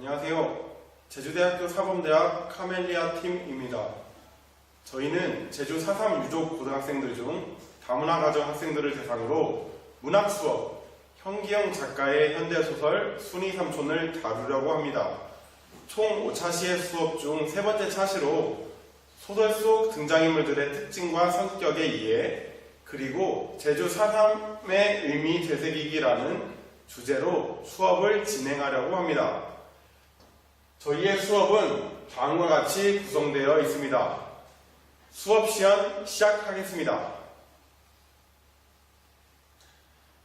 안녕하세요. 제주대학교 사범대학 카멜리아 팀입니다. 저희는 제주 4.3 유족 고등학생들 중 다문화 가정 학생들을 대상으로 문학 수업, 현기영 작가의 현대소설 순이 삼촌을 다루려고 합니다. 총 5차시의 수업 중 세 번째 차시로 소설 속 등장인물들의 특징과 성격의 이해, 그리고 제주 4.3의 의미 되새기기라는 주제로 수업을 진행하려고 합니다. 저희의 수업은 다음과 같이 구성되어 있습니다. 수업 시연 시작하겠습니다.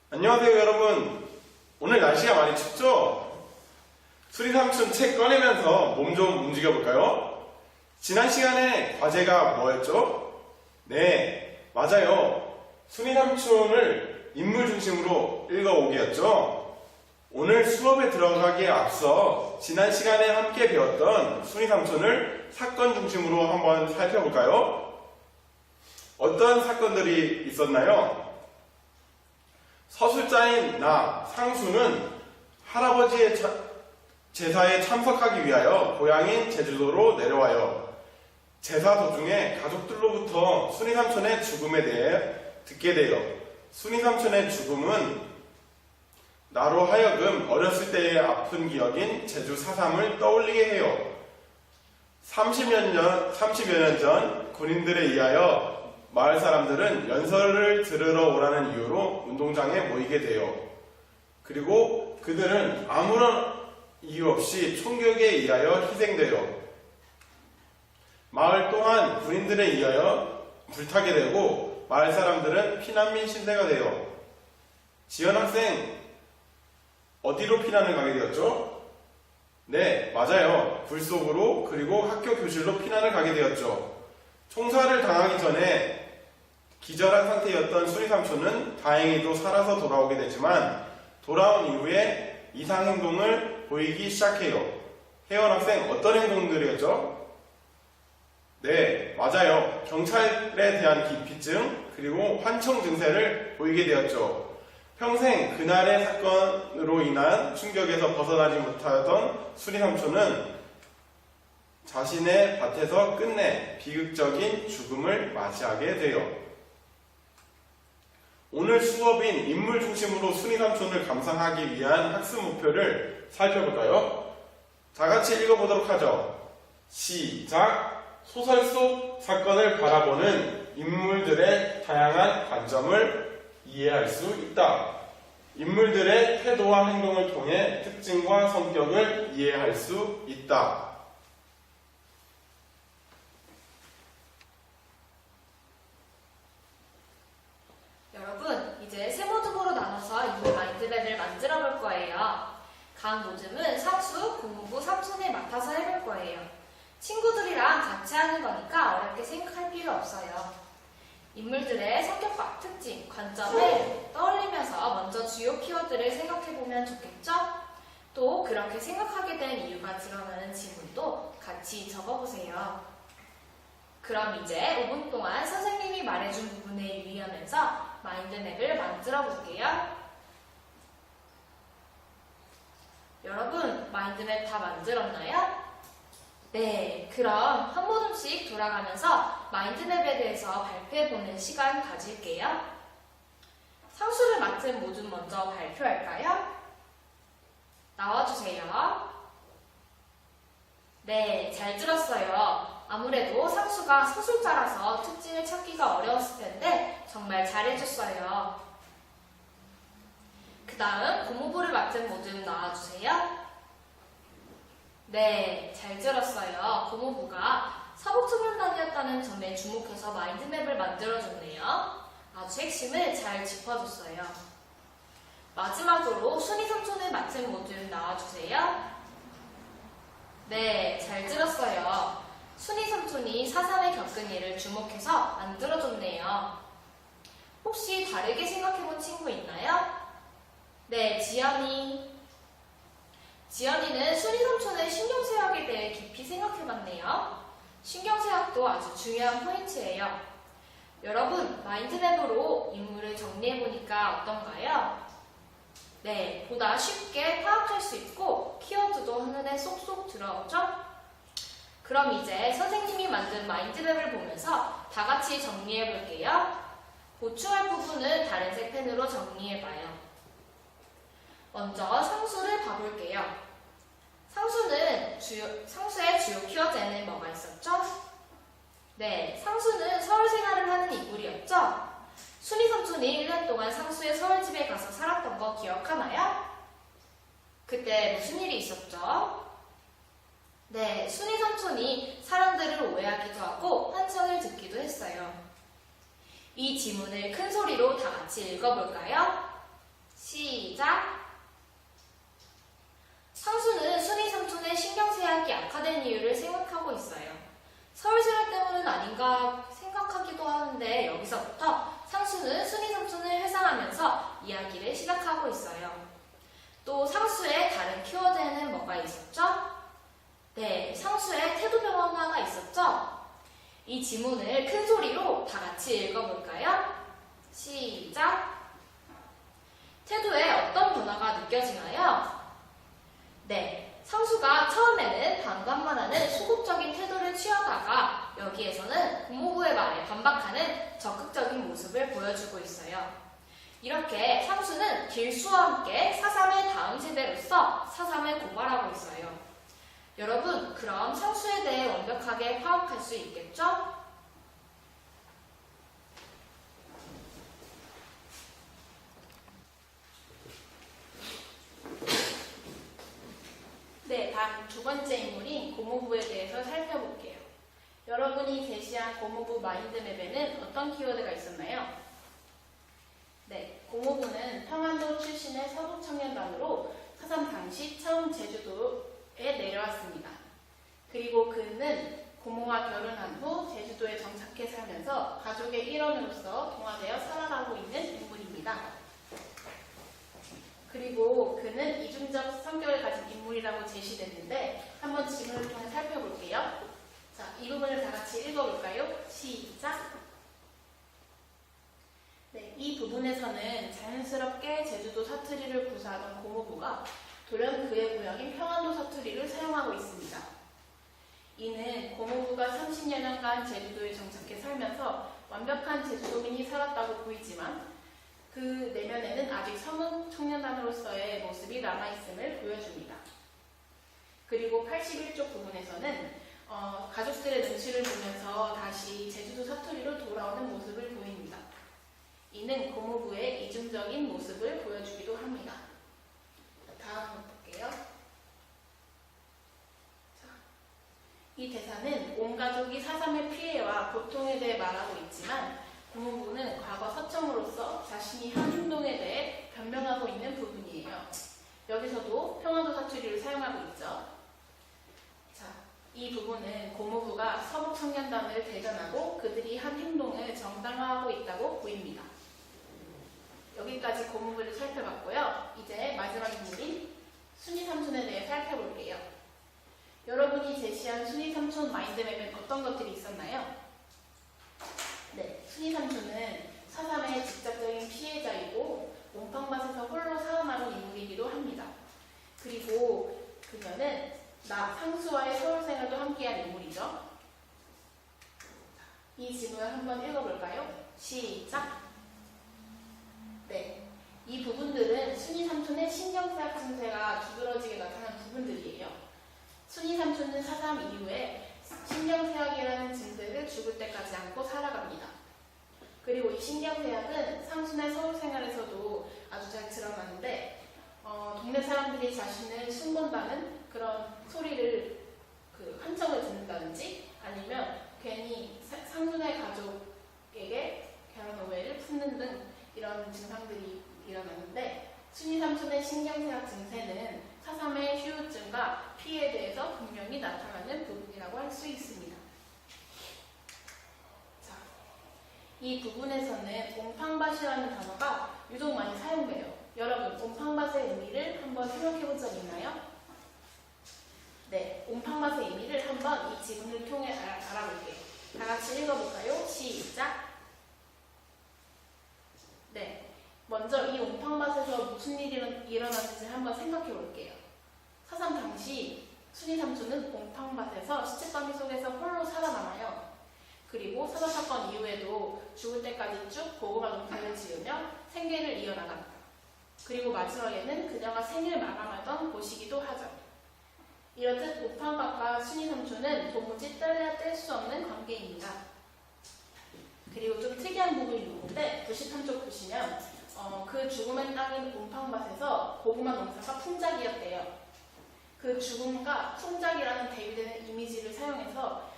안녕하세요 여러분. 오늘 날씨가 많이 춥죠? 수리삼촌 책 꺼내면서 몸 좀 움직여볼까요? 지난 시간에 과제가 뭐였죠? 네, 맞아요. 수리삼촌을 인물 중심으로 읽어오기였죠? 오늘 수업에 들어가기에 앞서 지난 시간에 함께 배웠던 순이삼촌을 사건 중심으로 한번 살펴볼까요? 어떤 사건들이 있었나요? 서술자인 나, 상수는 할아버지의 제사에 참석하기 위하여 고향인 제주도로 내려와요. 제사 도중에 가족들로부터 순이삼촌의 죽음에 대해 듣게 돼요. 순이삼촌의 죽음은 나로 하여금 어렸을 때의 아픈 기억인 제주 4.3을 떠올리게 해요. 30여 년 전 군인들에 의하여 마을 사람들은 연설을 들으러 오라는 이유로 운동장에 모이게 돼요. 그리고 그들은 아무런 이유 없이 총격에 의하여 희생돼요. 마을 또한 군인들에 의하여 불타게 되고 마을 사람들은 피난민 신세가 돼요. 지연 학생, 어디로 피난을 가게 되었죠? 네, 맞아요. 불 속으로 그리고 학교 교실로 피난을 가게 되었죠. 총살을 당하기 전에 기절한 상태였던 수리삼촌은 다행히도 살아서 돌아오게 되지만 돌아온 이후에 이상 행동을 보이기 시작해요. 혜원 학생, 어떤 행동들이었죠? 네, 맞아요. 경찰에 대한 기피증 그리고 환청 증세를 보이게 되었죠. 평생 그날의 사건으로 인한 충격에서 벗어나지 못하던 수리삼촌은 자신의 밭에서 끝내 비극적인 죽음을 맞이하게 돼요. 오늘 수업인 인물 중심으로 수리삼촌을 감상하기 위한 학습 목표를 살펴볼까요? 다 같이 읽어보도록 하죠. 시작! 소설 속 사건을 바라보는 인물들의 다양한 관점을 이해할 수 있다. 인물들의 태도와 행동을 통해 특징과 성격을 이해할 수 있다. 여러분, 이제 세모집으로 나눠서 인물 마인드맵을 만들어 볼 거예요. 각 모집은 상수, 고모부, 삼촌을 맡아서 해볼 거예요. 친구들이랑 같이 하는 거니까 어렵게 생각할 필요 없어요. 인물들의 성격과 특징, 관점을 떠올리면서 먼저 주요 키워드를 생각해보면 좋겠죠? 또 그렇게 생각하게 된 이유가 드러나는 질문도 같이 적어보세요. 그럼 이제 5분 동안 선생님이 말해준 부분에 유의하면서 마인드맵을 만들어 볼게요. 여러분, 마인드맵 다 만들었나요? 네, 그럼 한 모듬씩 돌아가면서 마인드맵에 대해서 발표해보는 시간 가질게요. 상수를 맡은 모둠 먼저 발표할까요? 나와주세요. 네, 잘 들었어요. 아무래도 상수가 서술자라서 특징을 찾기가 어려웠을 텐데 정말 잘해줬어요. 그 다음 고모부를 맡은 모둠 나와주세요. 네, 잘 들었어요. 고모부가 사복청년단이었다는 점에 주목해서 마인드맵을 만들어줬네요. 아주 핵심을 잘 짚어줬어요. 마지막으로 순이삼촌을 맡은 모둠 나와주세요. 네, 잘 들었어요. 순이삼촌이 4.3에 겪은 일을 주목해서 만들어줬네요. 혹시 다르게 생각해본 친구 있나요? 네, 지연이. 지연이는 순이삼촌의 신경쇠약에 대해 깊이 생각해봤네요. 신경쇠약도 아주 중요한 포인트예요. 여러분, 마인드맵으로 인물을 정리해보니까 어떤가요? 네, 보다 쉽게 파악할 수 있고 키워드도 한눈에 쏙쏙 들어오죠? 그럼 이제 선생님이 만든 마인드맵을 보면서 다 같이 정리해 볼게요. 보충할 부분은 다른 색 펜으로 정리해 봐요. 먼저 상수를 봐볼게요. 상수의 주요 키워드에는 뭐가 있었죠? 네, 상수는 서울 생활을 하는 인물이었죠? 순이 삼촌이 1년 동안 상수의 서울집에 가서 살았던 거 기억하나요? 그때 무슨 일이 있었죠? 네, 순이 삼촌이 사람들을 오해하기도 하고 환청을 듣기도 했어요. 이 지문을 큰 소리로 다 같이 읽어볼까요? 시작! 상수는 순이 삼촌의 신경쇠약이 악화된 이유를 생각하고 있어요. 서울생활 때문은 아닌가 생각하기도 하는데 여기서부터 상수는 순이 삼촌을 회상하면서 이야기를 시작하고 있어요. 또 상수의 다른 키워드에는 뭐가 있었죠? 네, 상수의 태도 변화가 있었죠? 이 지문을 큰 소리로 다 같이 읽어볼까요? 시작! 태도에 어떤 변화가 느껴지나요? 네, 상수가 처음에는 반감만 하는 소극적인 태도를 취하다가 여기에서는 고모부의 말에 반박하는 적극적인 모습을 보여주고 있어요. 이렇게 상수는 길수와 함께 사삼의 다음 세대로서 사삼을 고발하고 있어요. 여러분, 그럼 상수에 대해 완벽하게 파악할 수 있겠죠? 네, 다음 두 번째 인물인 고모부에 대해서 살펴볼게요. 여러분이 제시한 고모부 마인드맵에는 어떤 키워드가 있었나요? 네, 고모부는 평안도 출신의 서북 청년단으로 사삼 당시 처음 제주도에 내려왔습니다. 그리고 그는 고모와 결혼한 후 제주도에 정착해 살면서 가족의 일원으로서 동화되어 살아가고 있는 인물입니다. 그리고 그는 이중적 성격을 가진 인물이라고 제시됐는데 한번 지문을 통해 살펴볼게요. 자, 이 부분을 다 같이 읽어볼까요? 시작! 네, 이 부분에서는 자연스럽게 제주도 사투리를 구사하던 고모부가 돌연 그의 고향인 평안도 사투리를 사용하고 있습니다. 이는 고모부가 30여 년간 제주도에 정착해 살면서 완벽한 제주도민이 살았다고 보이지만 그 내면에는 아직 서문 청년단으로서의 모습이 남아있음을 보여줍니다. 그리고 81쪽 부분에서는 가족들의 눈치를 보면서 다시 제주도 사투리로 돌아오는 모습을 보입니다. 이는 고모부의 이중적인 모습을 보여주기도 합니다. 다음 볼게요. 이 대사는 온 가족이 사삼의 피해와 고통에 대해 말하고 있지만 고모부는 과거 서청으로서 자신이 한 행동에 대해 변명하고 있는 부분이에요. 여기서도 평안도 사투리를 사용하고 있죠. 자, 이 부분은 고모부가 서북 청년단을 대변하고 그들이 한 행동을 정당화하고 있다고 보입니다. 여기까지 고모부를 살펴봤고요. 이제 마지막 인물인 순이 삼촌에 대해 살펴볼게요. 여러분이 제시한 순이 삼촌 마인드맵엔 어떤 것들이 있었나요? 네, 순이 삼촌은 사삼의 직접적인 피해자이고 몽팡밭에서 홀로 살아남은 인물이기도 합니다. 그리고 그녀는 상수와의 서울 생활도 함께한 인물이죠. 이 지문을 한번 읽어볼까요? 시작! 네, 이 부분들은 순이 삼촌의 신경쇠약 증세가 두드러지게 나타난 부분들이에요. 순이 삼촌은 사삼 이후에 신경쇠약이라는 증세를 죽을 때까지 안고 살아갑니다. 그리고 이 신경쇠약은 상순의 서울 생활에서도 아주 잘 드러나는데 동네 사람들이 자신을 숨본다는 그런 소리를 환청을 듣는다든지 아니면 괜히 상순의 가족에게 결혼 오해를 품는 등 이런 증상들이 일어나는데 순이 삼촌의 신경쇠약 증세는 사삼의 휴유증과 피해에 대해서 분명히 나타나는 부분이라고 할 수 있습니다. 자, 이 부분에서는 옹팡밭이라는 단어가 유독 많이 사용돼요. 여러분, 옹팡밭의 의미를 한번 생각해 본 적 있나요? 네, 옹팡밭의 의미를 한번 이 지문을 통해 알아볼게요. 다 같이 읽어볼까요? 시작! 네, 먼저 이 옹팡밭에서 무슨 일이 일어났는지 한번 생각해 볼게요. 사상 당시 순위 삼촌은 곰팡밭에서 시체더미 속에서 홀로 살아남아요. 그리고 사자 사건 이후에도 죽을 때까지 쭉 고구마 농사를 지으며 생계를 이어나갑니다. 그리고 마지막에는 그녀가 생을 마감하던 곳이기도 하죠. 이렇듯 곰팡밭과 순위 삼촌은 도무지 떼야 뗄 수 없는 관계입니다. 그리고 좀 특이한 부분이 있는데 93쪽 보시면 그 죽음의 땅인 곰팡밭에서 고구마 농사가 풍작이었대요. 그 죽음과 풍작이라는 대비되는 이미지를 사용해서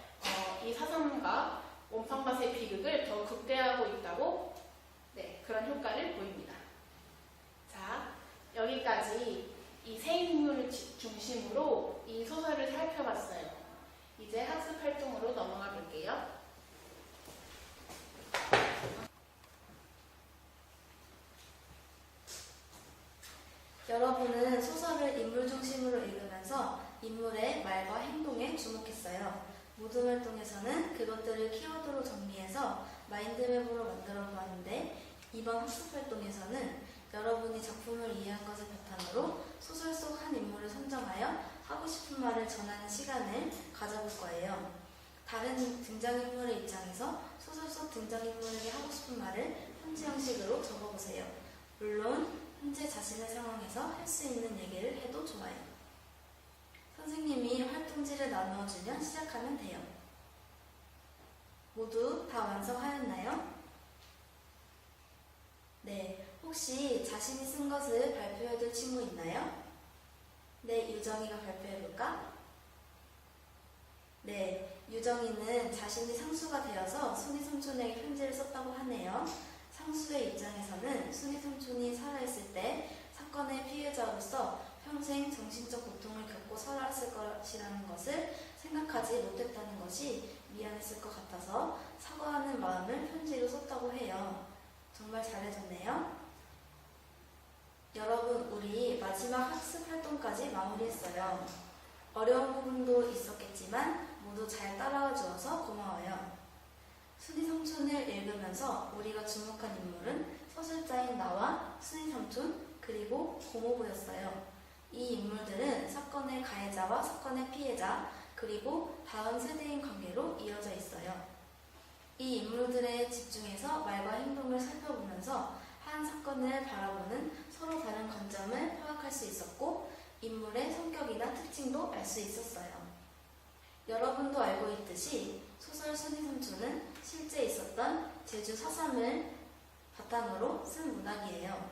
이 사상가 곰팡밭의 비극을 더 극대화하고 있다고 그런 효과를 보입니다. 자, 여기까지 이 세 인물을 중심으로 이 소설을 살펴봤어요. 이제 학습 활동으로 넘어가 볼게요. 여러분은 소설을 인물 중심으로 읽으면서 인물의 말과 행동에 주목했어요. 모든 활동에서는 그것들을 키워드로 정리해서 마인드맵으로 만들어 보았는데 이번 학습 활동에서는 여러분이 작품을 이해한 것을 바탕으로 소설 속 한 인물을 선정하여 하고 싶은 말을 전하는 시간을 가져볼 거예요. 다른 등장인물의 입장에서 소설 속 등장인물에게 하고 싶은 말을 편지 형식으로 적어보세요. 물론 현재 자신의 상황에서 할 수 있는 얘기를 해도 좋아요. 선생님이 활동지를 나누어주면 시작하면 돼요. 모두 다 완성하였나요? 네, 혹시 자신이 쓴 것을 발표해둘 친구 있나요? 네, 유정이가 발표해볼까? 네, 유정이는 자신이 상수가 되어서 순이 삼촌에게 편지를 썼다고 하네요. 상수의 입장에서는 순이 삼촌이 살아있을 때 사건의 피해자로서 평생 정신적 고통을 겪고 살아왔을 것이라는 것을 생각하지 못했다는 것이 미안했을 것 같아서 사과하는 마음을 편지로 썼다고 해요. 정말 잘해줬네요. 여러분, 우리 마지막 학습 활동까지 마무리했어요. 어려운 부분도 있었겠지만 모두 잘 따라와 주어서 고마워요. 순이 삼촌을 읽으면서 우리가 주목한 인물은 서술자인 나와 순이 삼촌 그리고 고모부였어요. 이 인물들은 사건의 가해자와 사건의 피해자 그리고 다음 세대인 관계로 이어져 있어요. 이 인물들에 집중해서 말과 행동을 살펴보면서 한 사건을 바라보는 서로 다른 관점을 파악할 수 있었고 인물의 성격이나 특징도 알 수 있었어요. 여러분도 알고 있듯이 소설 순이 삼촌은 실제 있었던 제주 4.3을 바탕으로 쓴 문학이에요.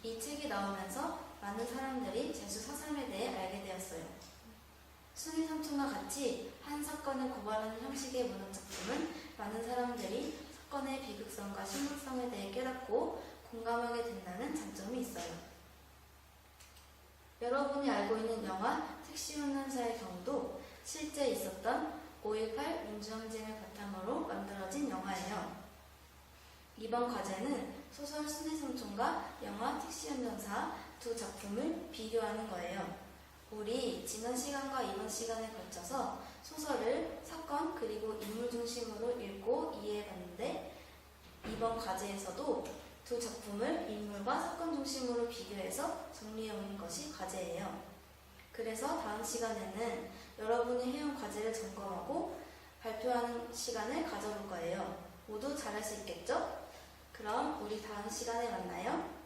이 책이 나오면서 많은 사람들이 제주 4.3에 대해 알게 되었어요. 순이 삼촌과 같이 한 사건을 고발하는 형식의 문학 작품은 많은 사람들이 사건의 비극성과 심각성에 대해 깨닫고 공감하게 된다는 장점이 있어요. 여러분이 알고 있는 영화 택시 운전사의 경우도 실제 있었던 5.18 민주항쟁을 바탕으로 만들어진 영화예요. 이번 과제는 소설 순이 삼촌과 영화 택시 운전사 두 작품을 비교하는 거예요. 우리 지난 시간과 이번 시간에 걸쳐서 소설을 사건 그리고 인물 중심으로 읽고 이해해봤는데 이번 과제에서도 두 작품을 인물과 사건 중심으로 비교해서 정리해오는 것이 과제예요. 그래서 다음 시간에는 여러분이 해온 과제를 점검하고 발표하는 시간을 가져볼 거예요. 모두 잘할 수 있겠죠? 그럼 우리 다음 시간에 만나요.